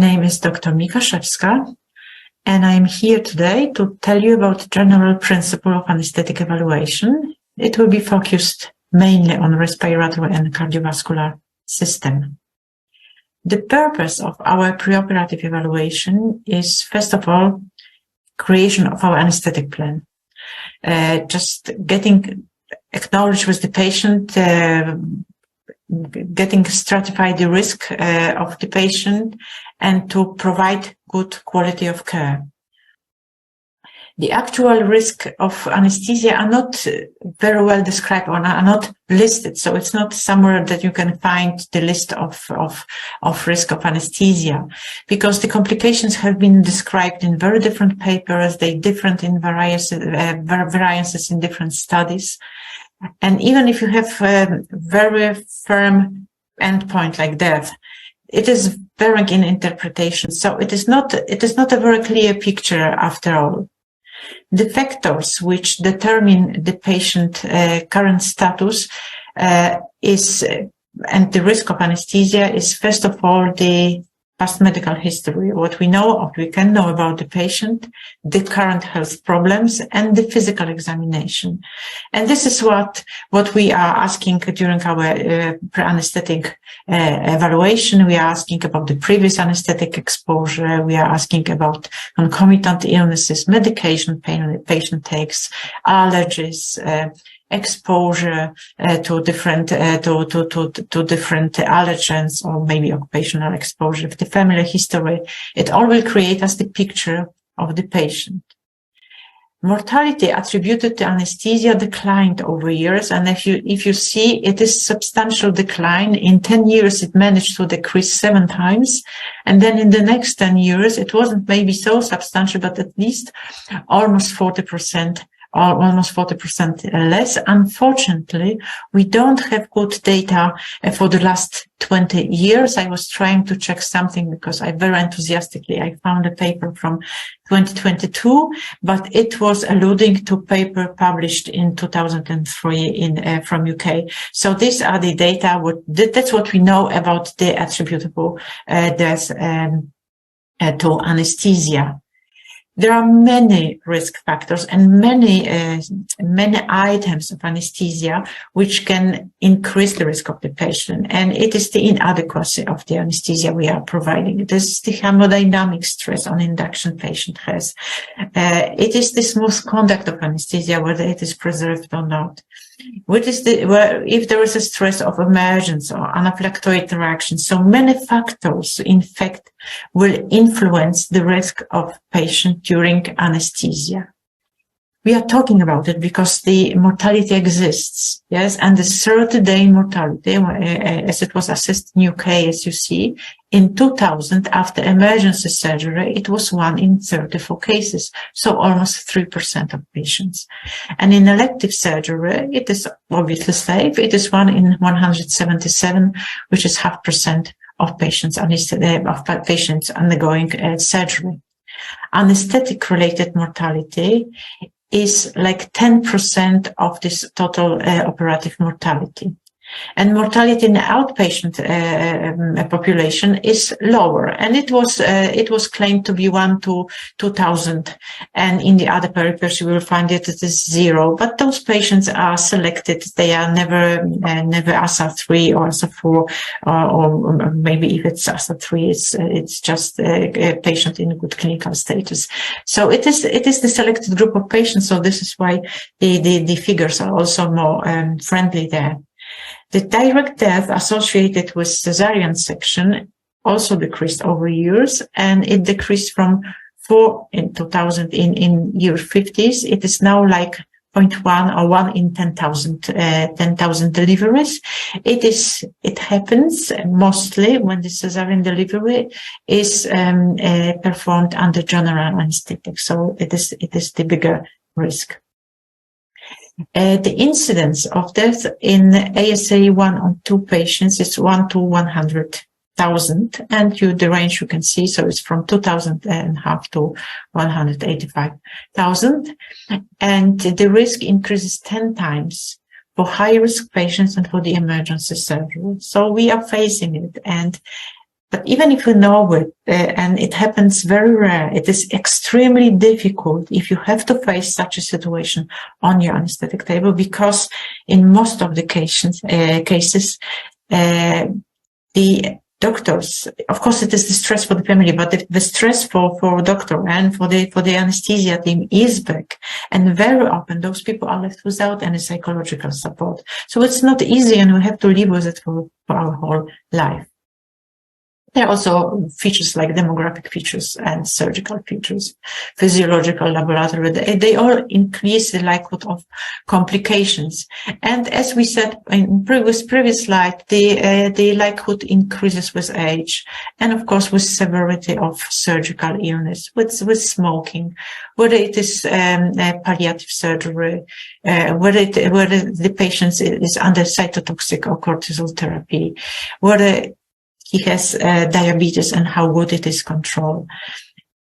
name is Dr. Mika Szewska, and I'm here today to tell you about the general principle of anesthetic evaluation. It will be focused mainly on respiratory and cardiovascular system. The purpose of our preoperative evaluation is, first of all, creation of our anesthetic plan. Just getting acknowledged with the patient, getting stratified the risk of the patient, and to provide good quality of care. The actual risk of anesthesia are not very well described or are not listed. So it's not somewhere that you can find the list of risk of anesthesia, because the complications have been described in very different papers. They different in variances in different studies. And even if you have a very firm endpoint like death, it is varying in interpretation. So it is not a very clear picture after all. The factors which determine the patient current status and the risk of anesthesia is, first of all, the past medical history, what we know or we can know about the patient, the current health problems, and the physical examination. And this is what we are asking during our pre-anesthetic evaluation. We are asking about the previous anesthetic exposure. We are asking about concomitant illnesses, medication patient takes, allergies, exposure to different allergens, or maybe occupational exposure, the family history. It all will create us the picture of the patient. Mortality attributed to anesthesia declined over years, and if you see, it is substantial decline. In 10 years, it managed to decrease 7 times, and then in the next 10 years, it wasn't maybe so substantial, but at least almost 40%. Or almost 40% less. Unfortunately, we don't have good data for the last 20 years. I was trying to check something because I found a paper from 2022, but it was alluding to paper published in 2003 from UK. So these are the data. That's what we know about the attributable deaths to anesthesia. There are many risk factors and many items of anesthesia which can increase the risk of the patient. And it is the inadequacy of the anesthesia we are providing. It is the hemodynamic stress on induction patient has. It is the smooth conduct of anesthesia, whether it is preserved or not. If there is a stress of emergence or anaphylactic interaction. So many factors, in fact, will influence the risk of patient during anesthesia. We are talking about it because the mortality exists, yes, and the 30-day mortality, as it was assessed in UK, as you see, in 2000, after emergency surgery, it was 1 in 34 cases, so almost 3% of patients. And in elective surgery, it is obviously safe. It is 1 in 177, which is 0.5% of patients undergoing surgery. Anesthetic-related mortality is like 10% of this total operative mortality. And mortality in the outpatient population is lower, and it was claimed to be 1 to 2,000. And in the other papers, you will find it is 0. But those patients are selected; they are never ASA 3 or ASA 4, or maybe if it's ASA 3, it's just a patient in good clinical status. So it is the selected group of patients. So this is why the figures are also more friendly there. The direct death associated with cesarean section also decreased over years, and it decreased from 4 in 2000 in year 50s. It is now like 0.1 or 1 in 10,000 deliveries. It happens mostly when the cesarean delivery is performed under general anesthetic. So it is the bigger risk. The incidence of death in ASA 1 or 2 patients is 1 to 100,000, and the range you can see, so it's from 2,500 to 185,000, and the risk increases 10 times for high-risk patients and for the emergency surgery. So we are facing it, and But even if you know it, and it happens very rare, it is extremely difficult if you have to face such a situation on your anesthetic table, because in most of the cases, the doctors, of course, it is the stress for the family, but the stress for doctor and for the anesthesia team is back. And very often those people are left without any psychological support. So it's not easy, and we have to live with it for our whole life. There are also features like demographic features and surgical features, physiological, laboratory. They all increase the likelihood of complications. And as we said in previous slide, the likelihood increases with age, and of course with severity of surgical illness, with smoking, whether it is palliative surgery, whether the patient is under cytotoxic or cortisol therapy, whether he has diabetes and how good it is controlled,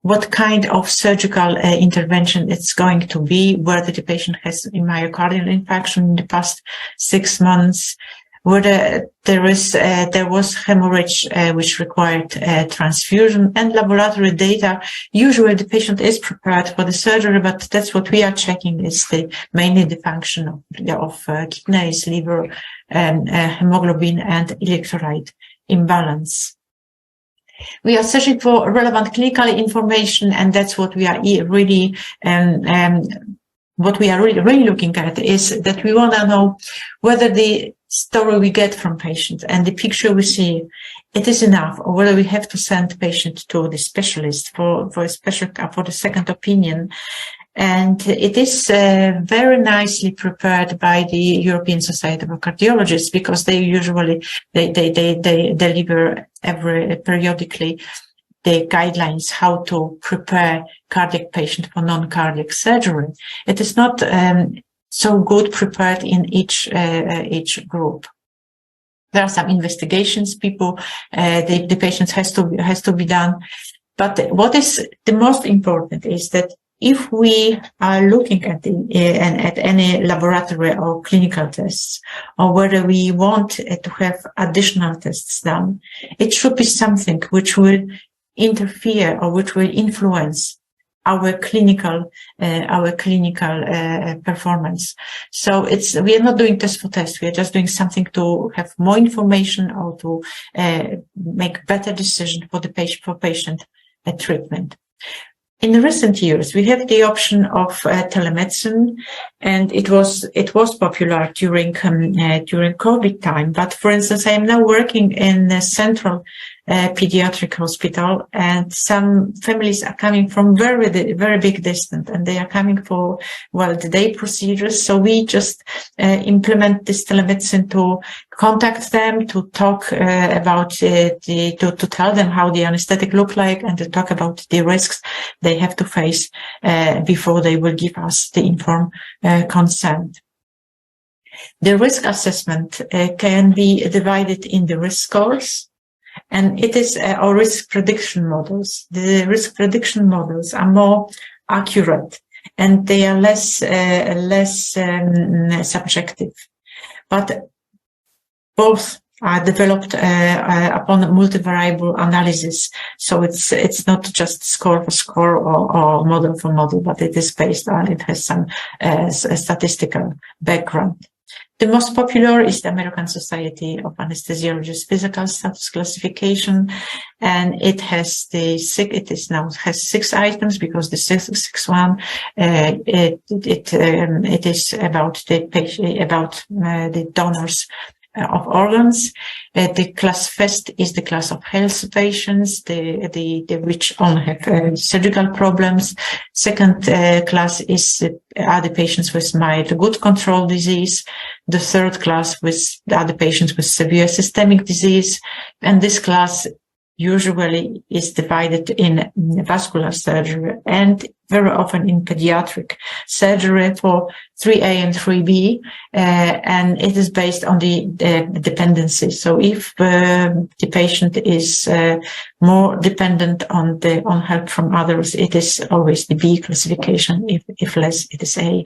what kind of surgical intervention it's going to be, whether the patient has a myocardial infarction in the past 6 months, whether there was hemorrhage which required transfusion, and laboratory data. Usually the patient is prepared for the surgery, but that's what we are checking, is mainly the function of kidneys, liver, hemoglobin, and electrolyte imbalance. We are searching for relevant clinical information, and that's what we are really looking at, is that we want to know whether the story we get from patients and the picture we see, it is enough, or whether we have to send patient to the specialist for the second opinion. And it is very nicely prepared by the European Society of Cardiologists, because they usually they deliver periodically the guidelines how to prepare cardiac patient for non-cardiac surgery. It is not so good prepared in each group. There are some investigations the patients has to be done. But what is the most important is that if we are looking at any laboratory or clinical tests, or whether we want to have additional tests done, it should be something which will interfere or which will influence our clinical performance. So we are not doing test for test. We are just doing something to have more information, or to make better decision for patient treatment. In the recent years, we have the option of telemedicine, and it was popular during COVID time. But for instance, I am now working in a central pediatric hospital, and some families are coming from very big distance, and they are coming for the day procedures. So we just implement this telemedicine to contact them, to talk about to tell them how the anesthetic look like, and to talk about the risks they have to face before they will give us the informed consent. The risk assessment can be divided in the risk scores, and it is our risk prediction models. The risk prediction models are more accurate, and they are less subjective. But both are developed upon multivariable analysis, so it's not just score for score or model for model, but it is based on, it has some statistical background. The most popular is the American Society of Anesthesiologists Physical Status Classification, and it has has 6 items, because the sixth one it is about the patient, about the donors of organs. The class first is the class of healthy patients, the which only have surgical problems. Second class are the patients with mild good control disease. The third class are the patients with severe systemic disease, and this class usually is divided in vascular surgery and very often in pediatric surgery for 3A and 3B, and it is based on the dependency. So if the patient is more dependent on help from others, it is always the B classification. If less, it is A.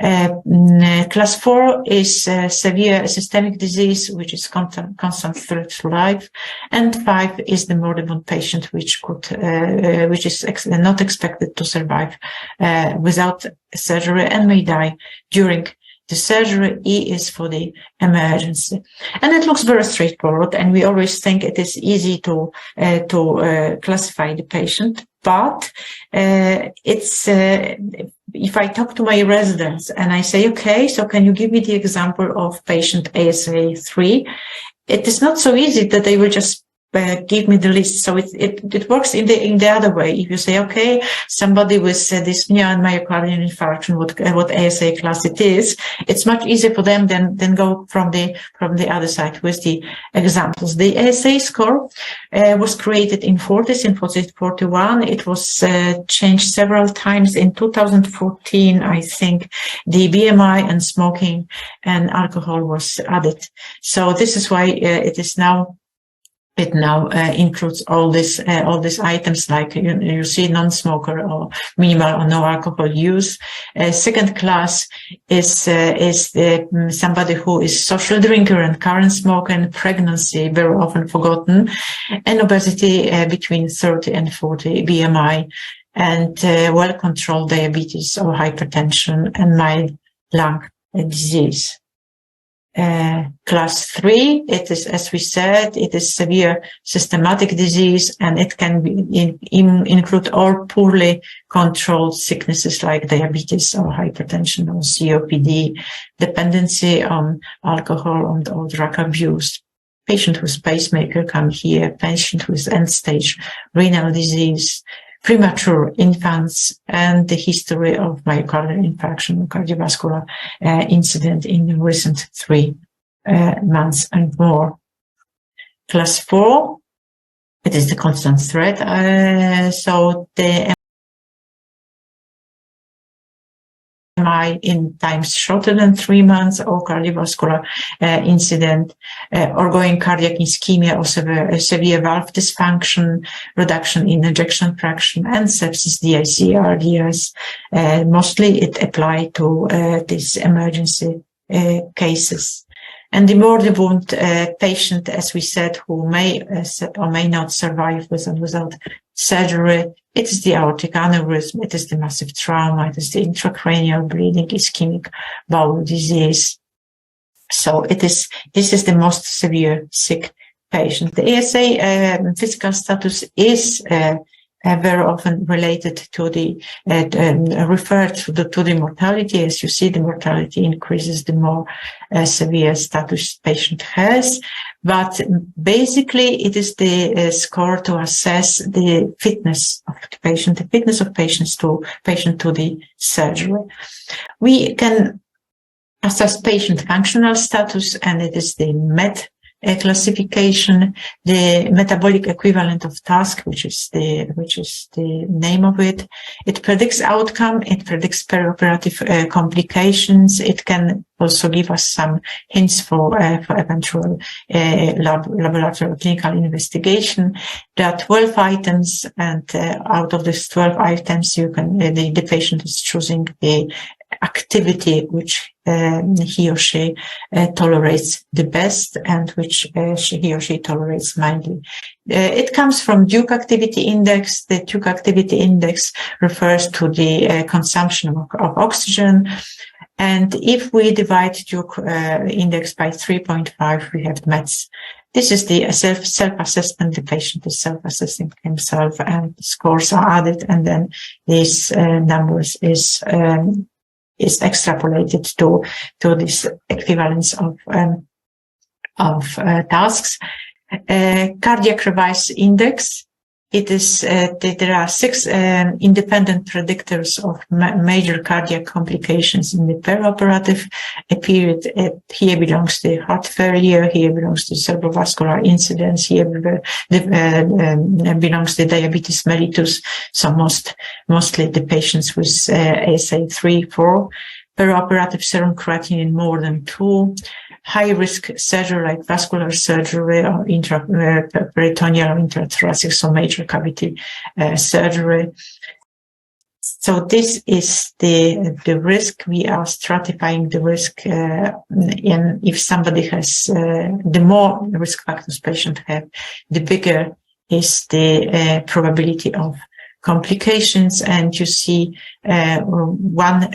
Class 4 is severe systemic disease, which is constant threat to life, and 5 is the moribund patient, which is not expected to survive without surgery and may die during the surgery. E is for the emergency, and it looks very straightforward. And we always think it is easy to classify the patient, but it's if I talk to my residents and I say, okay, so can you give me the example of patient ASA 3? It is not so easy that they will just give me the list. So it works in the other way. If you say, okay, somebody with dyspnea and myocardial infarction, what ASA class it is, it's much easier for them than go from the other side with the examples. The ASA score was created in 40s, in 41. It was changed several times. In 2014, I think the BMI and smoking and alcohol was added. So this is why it now includes all these items, like you see non-smoker or minimal or no alcohol use. Second class is somebody who is social drinker and current smoker, and pregnancy, very often forgotten, and obesity between 30 and 40 BMI, and well-controlled diabetes or hypertension and mild lung disease. Class 3, it is, as we said, it is severe systematic disease, and it can include all poorly controlled sicknesses like diabetes or hypertension or COPD, dependency on alcohol or drug abuse. Patient with pacemaker come here, patient with end-stage renal disease, premature infants, and the history of myocardial infarction or cardiovascular incident in the recent 3 months and more. Class 4, it is the constant threat. So the MI in times shorter than 3 months, or cardiovascular incident, ongoing cardiac ischemia or severe valve dysfunction, reduction in ejection fraction, and sepsis, DIC, RDS. Mostly it applied to these emergency cases. And the moribund patient, as we said, who may or may not survive without surgery, it is the aortic aneurysm, it is the massive trauma, it is the intracranial bleeding, ischemic bowel disease. So this is the most severe sick patient. The ASA physical status is very often related to the referred to the mortality. As you see, the mortality increases the more severe status patient has. But basically, it is the score to assess the fitness of the patient, the fitness of patient to the surgery. We can assess patient functional status, and it is the MET classification, the metabolic equivalent of task, which is the name of it. It predicts outcome. It predicts perioperative complications. It can also give us some hints for eventual laboratory clinical investigation. There are 12 items, and out of these 12 items, the patient is choosing the activity which he or she tolerates the best, and which he or she tolerates mildly. It comes from Duke Activity Index. The Duke Activity Index refers to the consumption of oxygen. And if we divide Duke index by 3.5, we have METs. This is the self-assessment. The patient is self-assessing himself, and scores are added, and then these numbers is extrapolated to this equivalence of tasks. Cardiac Revise Index. It is there are 6 independent predictors of major cardiac complications in the perioperative period. Here belongs the heart failure. Here belongs the cerebrovascular incidence. Here belongs the diabetes mellitus. So mostly the patients with ASA 3, 4. Perioperative serum creatinine more than 2. High-risk surgery like vascular surgery or peritoneal or intrathoracic, so major cavity surgery. So this is the risk. We are stratifying the risk, in if somebody has, the more risk factors patient have, the bigger is the probability of complications. And you see, one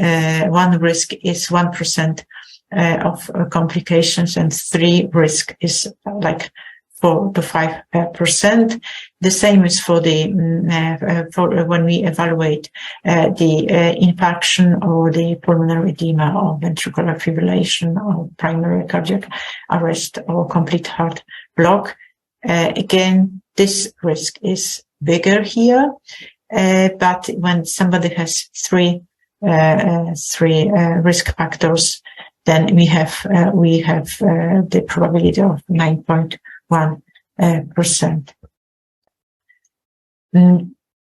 risk is 1% of complications, and 3 risk is like 4 to 5%. The same is for the for when we evaluate the infarction or the pulmonary edema or ventricular fibrillation or primary cardiac arrest or complete heart block. Again, this risk is bigger here, but when somebody has three risk factors, then we have the probability of 9.1%.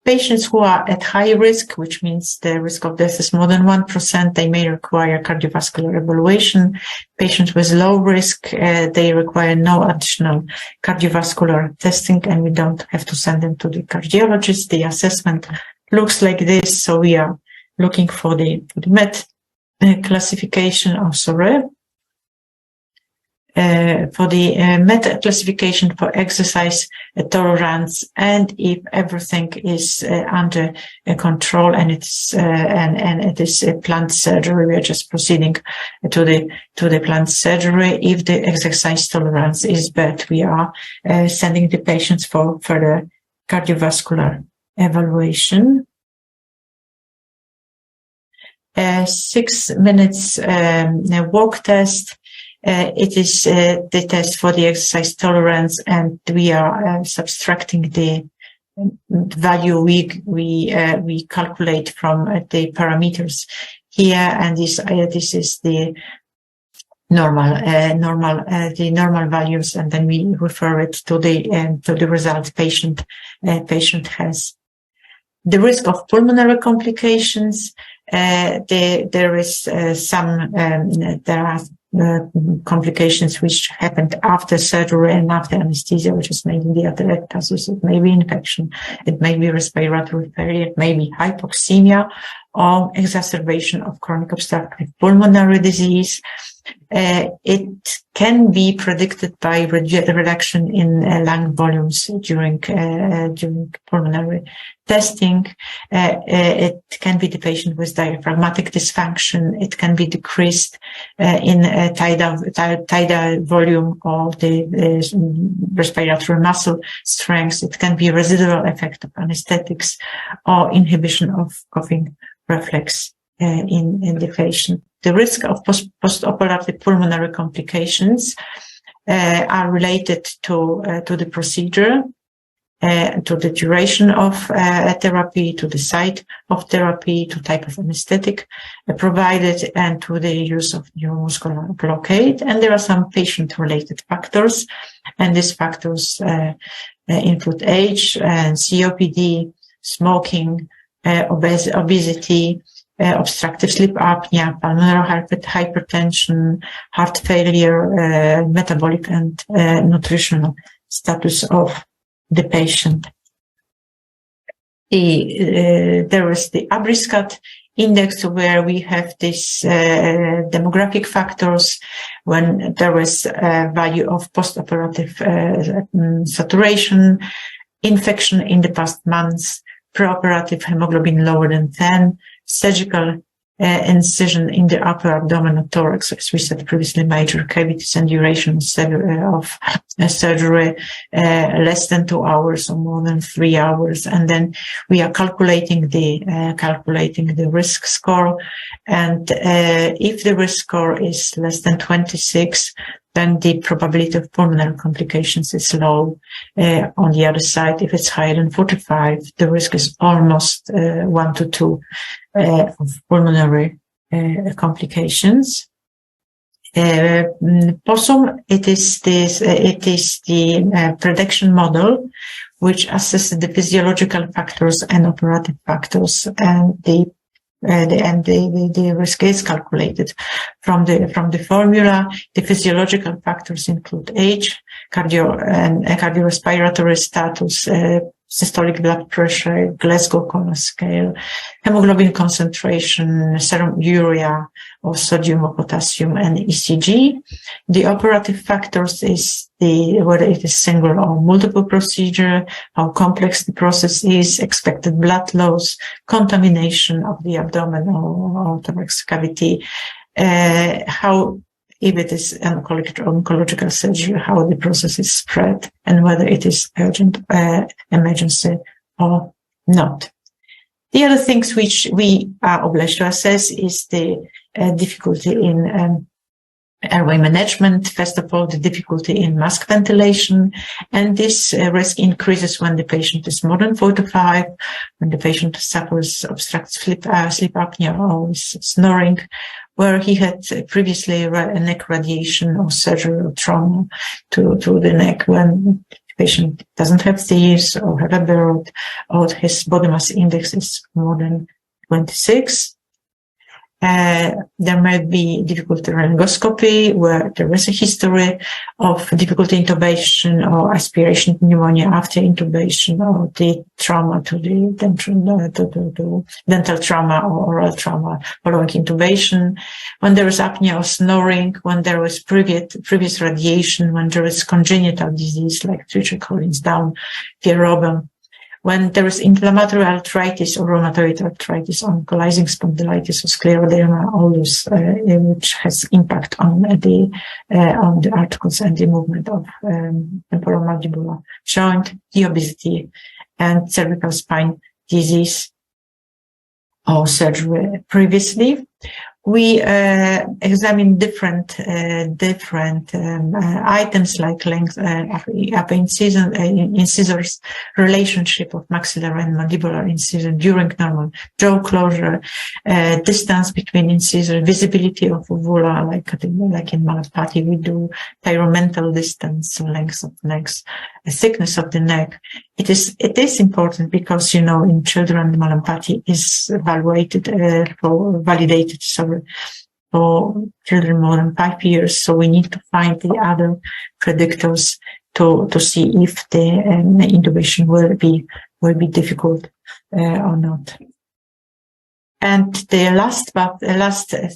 Patients who are at high risk, which means the risk of death is more than 1%, they may require cardiovascular evaluation. Patients with low risk, they require no additional cardiovascular testing, and we don't have to send them to the cardiologist. The assessment looks like this. So we are looking for the MET classification. For the MET classification for exercise tolerance, and if everything is under control and it's and it is a planned surgery, we are just proceeding to the planned surgery. If the exercise tolerance is bad, we are sending the patients for further cardiovascular evaluation. 6 minutes walk test. It is the test for the exercise tolerance, and we are subtracting the value we calculate from the parameters here, and this is the normal values, and then we refer it to the result patient has. The risk of pulmonary complications. There are complications which happened after surgery and after anesthesia, which is maybe the atelectasis, it may be infection, it may be respiratory failure, it may be hypoxemia or exacerbation of chronic obstructive pulmonary disease. It can be predicted by reduction in lung volumes during pulmonary testing. It can be the patient with diaphragmatic dysfunction. It can be decreased in tidal volume of the respiratory muscle strength. It can be residual effect of anesthetics or inhibition of coughing reflex in the patient. The risk of postoperative pulmonary complications are related to the procedure, to the duration of therapy, to the site of therapy, to type of anesthetic provided, and to the use of neuromuscular blockade. And there are some patient-related factors, and these factors include age, and COPD, smoking, obesity, obstructive sleep apnea, pulmonary hypertension, heart failure, metabolic and nutritional status of the patient. There is the Abriscat index, where we have these demographic factors. When there is a value of postoperative saturation, infection in the past months, preoperative hemoglobin lower than 10, surgical incision in the upper abdomen or thorax, as we said previously, major cavities, and duration of surgery less than 2 hours or more than 3 hours. And then we are calculating the risk score. And if the risk score is less than 26, then the probability of pulmonary complications is low. On the other side, if it's higher than 45, the risk is almost 1 to 2 of pulmonary complications. POSSUM, it is the prediction model which assesses the physiological factors and operative factors, and the risk is calculated from the formula. The physiological factors include age, cardiorespiratory status, systolic blood pressure, Glasgow Coma Scale, hemoglobin concentration, serum urea, or sodium or potassium, and ECG. The operative factors is whether it is single or multiple procedure, how complex the process is, expected blood loss, contamination of the abdomen or thorax cavity, how, if it is oncological surgery, how the process is spread, and whether it is urgent emergency or not. The other things which we are obliged to assess is the difficulty in airway management. First of all, the difficulty in mask ventilation, and this risk increases when the patient is more than 45, when the patient suffers obstructive sleep apnea or is snoring, where he had previously a neck radiation or surgery or trauma to the neck, when the patient doesn't have these or have a bird, or his body mass index is more than 26. There may be difficulty laryngoscopy, where there is a history of difficulty intubation or aspiration pneumonia after intubation, or the trauma to the dental trauma or oral trauma following intubation. When there is apnea or snoring, when there is previous radiation, when there is congenital disease like Treacher Collins Down, Pierre Robin, when there is inflammatory arthritis or rheumatoid arthritis, ankylosing spondylitis or scleroderma, all this which has impact on the articles and the movement of temporomandibular joint, the obesity, and cervical spine disease or surgery previously. We examine different items like length, upper incisors, relationship of maxillary and mandibular incision during normal jaw closure, distance between incisor, visibility of uvula, like in myelopathy we do, pyromental distance, length of necks, thickness of the neck. It is important because, you know, in children, myelopathy is validated for children more than 5 years. So we need to find the other predictors to see if the intubation will be difficult or not. And the last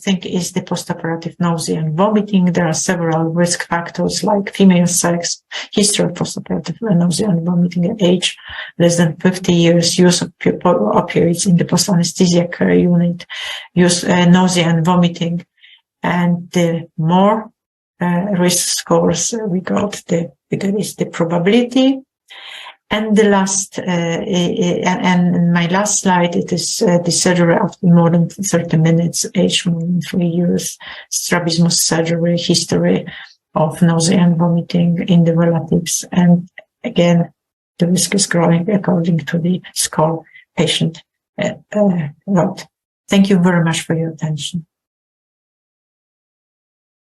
thing is the postoperative nausea and vomiting. There are several risk factors like female sex, history of postoperative nausea and vomiting, age less than 50 years, use of opioids in the post-anesthesia care unit, use nausea and vomiting. And the more risk scores we got, the bigger is the probability. And the last, and my last slide, it is the surgery after more than 30 minutes, age more than 3 years, strabismus surgery, history of nausea and vomiting in the relatives. And again, the risk is growing according to the score patient wrote. Thank you very much for your attention.